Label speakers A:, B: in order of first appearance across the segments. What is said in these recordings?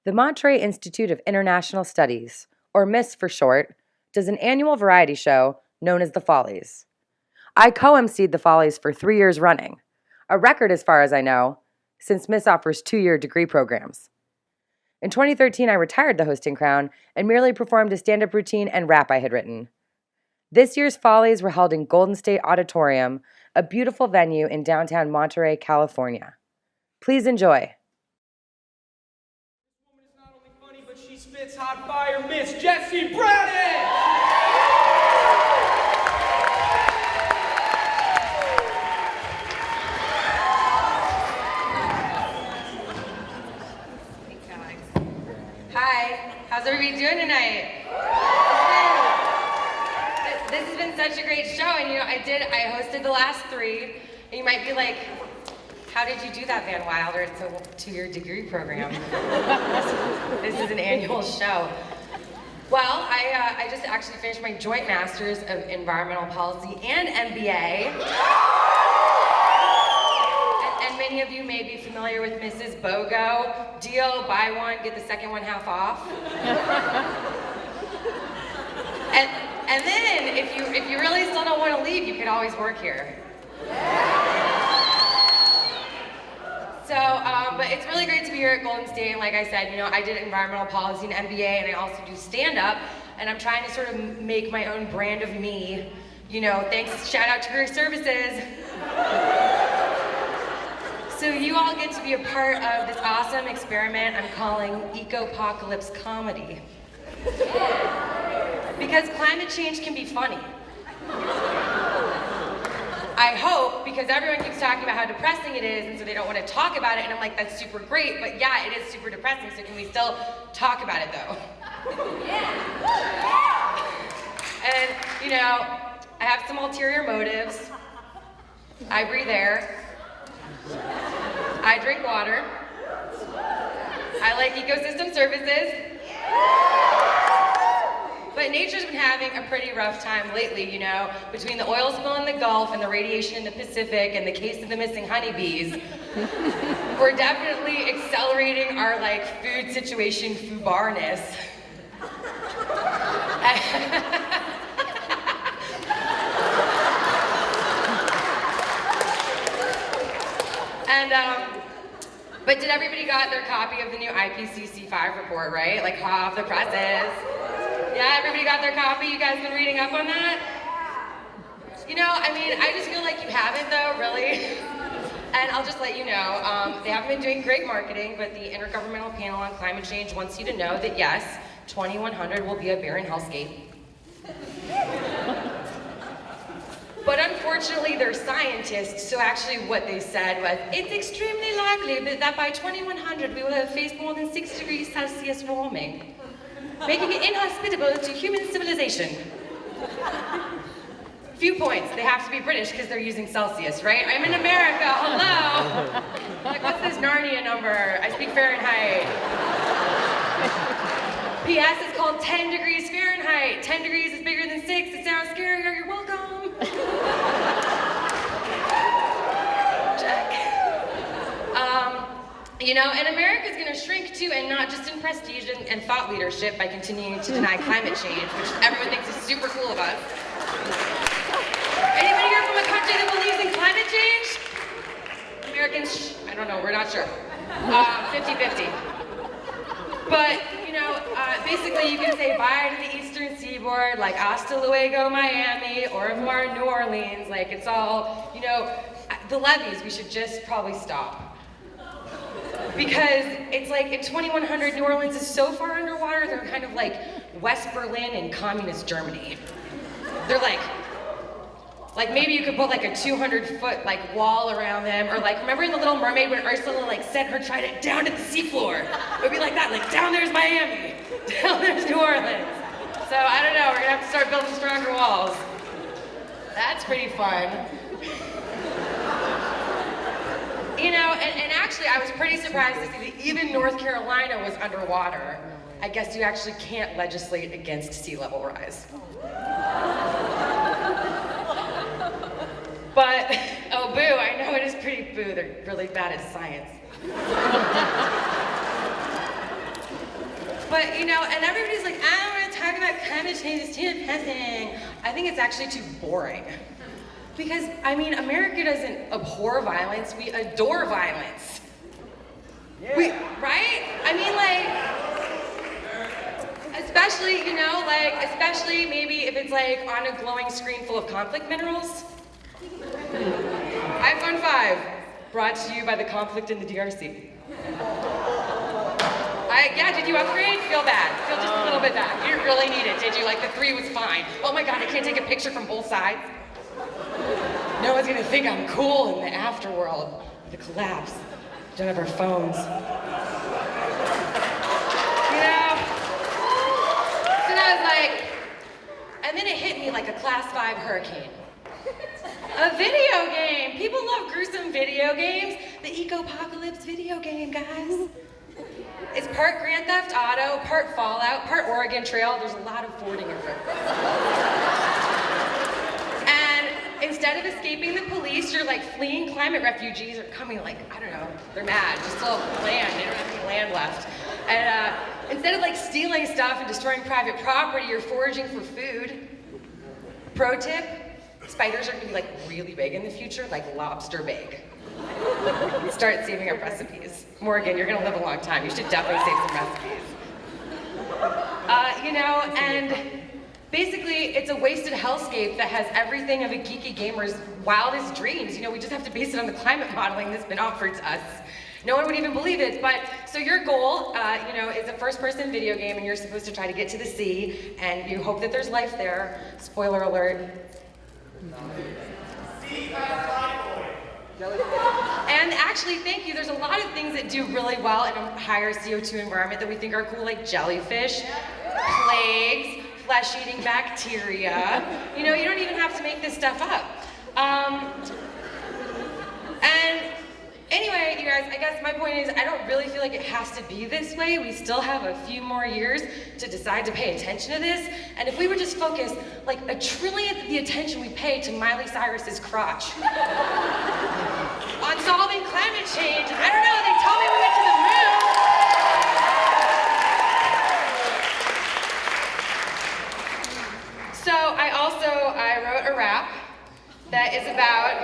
A: The Monterey Institute of International Studies, or MISS for short, does an annual variety show known as The Follies. I co-emceed The Follies for 3 years running, a record as far as I know, since MISS offers 2-year degree programs. In 2013, I retired the hosting crown and merely performed a stand-up routine and rap I had written. This year's Follies were held in Golden State Auditorium, a beautiful venue in downtown Monterey, California. Please enjoy.
B: This woman is not only funny, but she spits hot fire, Miss Jessie Braddock!
C: Hi, how's everybody doing tonight? This has been such a great show, and I hosted the last 3, and you might be like, how did you do that, Van Wilder? It's a 2-year degree program. This is an annual show. Well, I just actually finished my Joint Masters of Environmental Policy and MBA. And many of you may be familiar with Mrs. BOGO. Deal, buy one, get the second one half off. And then, if you really still don't want to leave, you can always work here. So, but it's really great to be here at Golden State. And like I said, I did environmental policy and MBA, and I also do stand-up. And I'm trying to sort of make my own brand of me. Thanks, shout out to Career Services. So you all get to be a part of this awesome experiment I'm calling Eco-Apocalypse Comedy. Because climate change can be funny. I hope, because everyone keeps talking about how depressing it is, and so they don't want to talk about it, and I'm like, that's super great, but yeah, it is super depressing, so can we still talk about it though? And, I have some ulterior motives. I breathe air. I drink water. I like ecosystem services. But nature's been having a pretty rough time lately, between the oil spill in the Gulf and the radiation in the Pacific and the case of the missing honeybees. We're definitely accelerating our food situation foobarness. But did everybody got their copy of the new IPCC 5 report, right? Hot off the presses. Yeah, everybody got their copy? You guys been reading up on that? I just feel like you haven't though, really. And I'll just let you know, they haven't been doing great marketing, but the Intergovernmental Panel on Climate Change wants you to know that yes, 2100 will be a barren hellscape. But unfortunately, they're scientists, so actually what they said was, it's extremely likely that by 2100 we will have faced more than 6 degrees Celsius warming, making it inhospitable to human civilization. Few points, they have to be British because they're using Celsius, right? I'm in America, hello! What's this Narnia number? I speak Fahrenheit. P.S. it's called 10 degrees Fahrenheit. 10 degrees is bigger than 6, it sounds scarier, you're welcome. Check. And America's gonna shrink too, and not just in prestige and thought leadership by continuing to deny climate change, which everyone thinks is super cool of us. Anybody here from a country that believes in climate change? Americans, I don't know, we're not sure. 50-50. But, basically you can say bye to the Eastern Seaboard, hasta luego Miami, au revoir New Orleans, it's all, the levees we should just probably stop. Because it's in 2100, New Orleans is so far underwater, they're kind of like West Berlin in communist Germany. They're like maybe you could put a 200-foot wall around them, or remember in The Little Mermaid when Ursula sent her trident down to the seafloor? It would be like that, down there's Miami, down there's New Orleans. So I don't know, we're gonna have to start building stronger walls. That's pretty fun. And actually I was pretty surprised to see that even North Carolina was underwater. I guess you actually can't legislate against sea level rise. But, oh boo, I know it is pretty boo, they're really bad at science. But, you know, and everybody's like, I don't want to talk about climate change, it's too depressing. I think it's actually too boring. Because, I mean, America doesn't abhor violence, we adore violence. Yeah. Right? I mean, like, especially, you know, like, especially maybe if it's like on a glowing screen full of conflict minerals. iPhone 5, brought to you by the conflict in the DRC. Yeah, did you upgrade? Feel bad. Feel just a little bit bad. You didn't really need it, did you? Like the 3 was fine. Oh my God, I can't take a picture from both sides. No one's gonna think I'm cool in the afterworld. The collapse. We don't have our phones. You know? So then I was like, and then it hit me like a class 5 hurricane. A video game. People love gruesome video games. The Eco-Apocalypse video game, guys. It's part Grand Theft Auto, part Fallout, part Oregon Trail. There's a lot of fording of it. And instead of escaping the police, you're like fleeing climate refugees or coming like, I don't know, they're mad, just still land, they don't have any land left. And instead of like stealing stuff and destroying private property, you're foraging for food. Pro tip, spiders are gonna be like really big in the future, like lobster big. Start saving up recipes. Morgan, you're gonna live a long time. You should definitely save some recipes. You know, and basically it's a wasted hellscape that has everything of a geeky gamer's wildest dreams. You know, we just have to base it on the climate modeling that's been offered to us. No one would even believe it, but so your goal, you know, is a first-person video game and you're supposed to try to get to the sea and you hope that there's life there. Spoiler alert. And actually, thank you, there's a lot of things that do really well in a higher CO2 environment that we think are cool, like jellyfish, plagues, flesh-eating bacteria. You know, you don't even have to make this stuff up. And anyway, you guys, I guess my point is I don't really feel like it has to be this way. We still have a few more years to decide to pay attention to this. And if we would just focus like a trillionth of the attention we pay to Miley Cyrus's crotch on solving climate change. I don't know, they told me we went to the moon. So I wrote a rap that is about,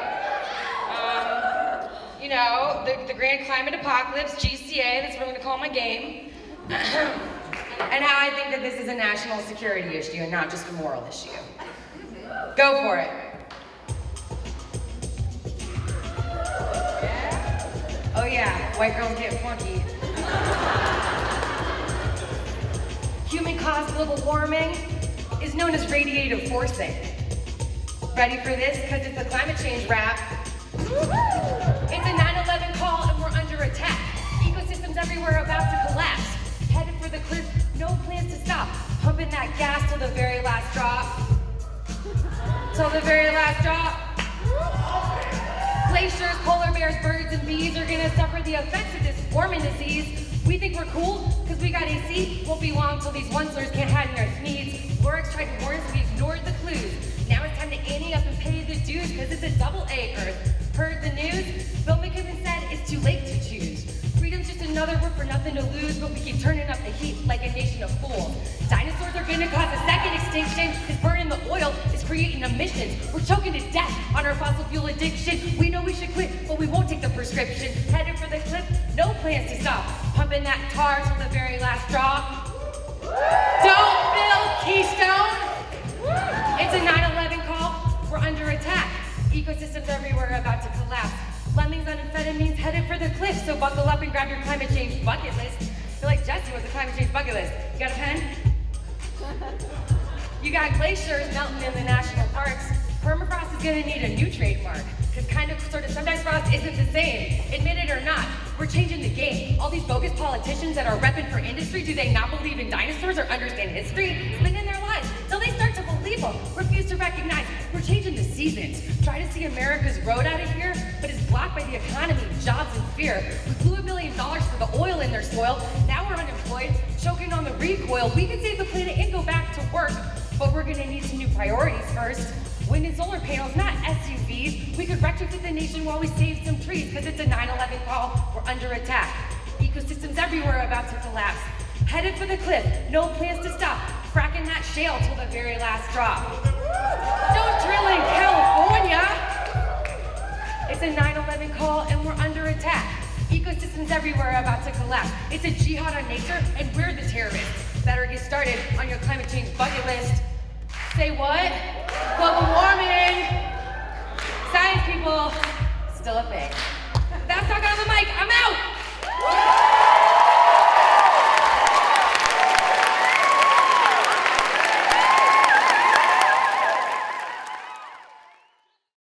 C: you know, the grand climate apocalypse, GCA, that's what I'm gonna call my game, and how I think that this is a national security issue and not just a moral issue. Go for it. Oh yeah, white girls get funky. Human-caused global warming is known as radiative forcing. Ready for this? Because it's a climate change rap. It's a 9/11 call and we're under attack. Ecosystems everywhere about to collapse. Headed for the cliff, no plans to stop. Pumping that gas till the very last drop. Till the very last drop. Glaciers, polar bears, birds, and bees are gonna suffer the effects of this warming disease. We think we're cool because we got AC. Won't be long till these one-slurs can't hide in their sneeze. Lorix tried to warn us, we ignored the clues. Now it's time to ante up and pay the dues because it's a double-A Earth. Heard the news? Bill McKibben said it's too late to choose. Freedom's just another word for nothing to lose, but we keep turning up the heat like a nation of fools. Dinosaurs are gonna cause a second extinction because burning the oil is creating emissions. We're choking to death on our fossil fuel addiction. We know we should quit, but we won't take the prescription. Headed for the cliff, no plans to stop. Pumping that tar till the very last drop. Don't build Keystone! It's a 9/11 call, we're under attack. Ecosystems everywhere are about to collapse. Lemmings on amphetamines headed for the cliff, so buckle up and grab your climate change bucket list. You're like, Jesse, what's a climate change bucket list? You got a pen? You got glaciers melting in the national parks. Permafrost is gonna need a new trademark, because sometimes frost isn't the same. Admit it or not, we're changing the game. All these bogus politicians that are repping for industry, do they not believe in dinosaurs or understand history? Spending their lives till they start to believe them. Refuse to recognize we're changing the seasons. Try to see America's road out of here, but it's blocked by the economy, jobs, and fear. We blew $1 billion for the oil in their soil. Now we're unemployed, choking on the recoil. We could save the planet and go back to work, but we're gonna need some new priorities first. Wind and solar panels, not SUVs. We could retrofit the nation while we save some trees, because it's a 9/11 call, we're under attack. Ecosystems everywhere are about to collapse. headed for the cliff, no plans to stop, fracking that shale till the very last drop. Don't drill in California! It's a 9/11 call and we're under attack. Ecosystems everywhere are about to collapse. It's a jihad on nature and we're the terrorists. Better get started on your climate change bucket list. Say what? Global warming! Science people, still a thing. That's talk on the mic, I'm out!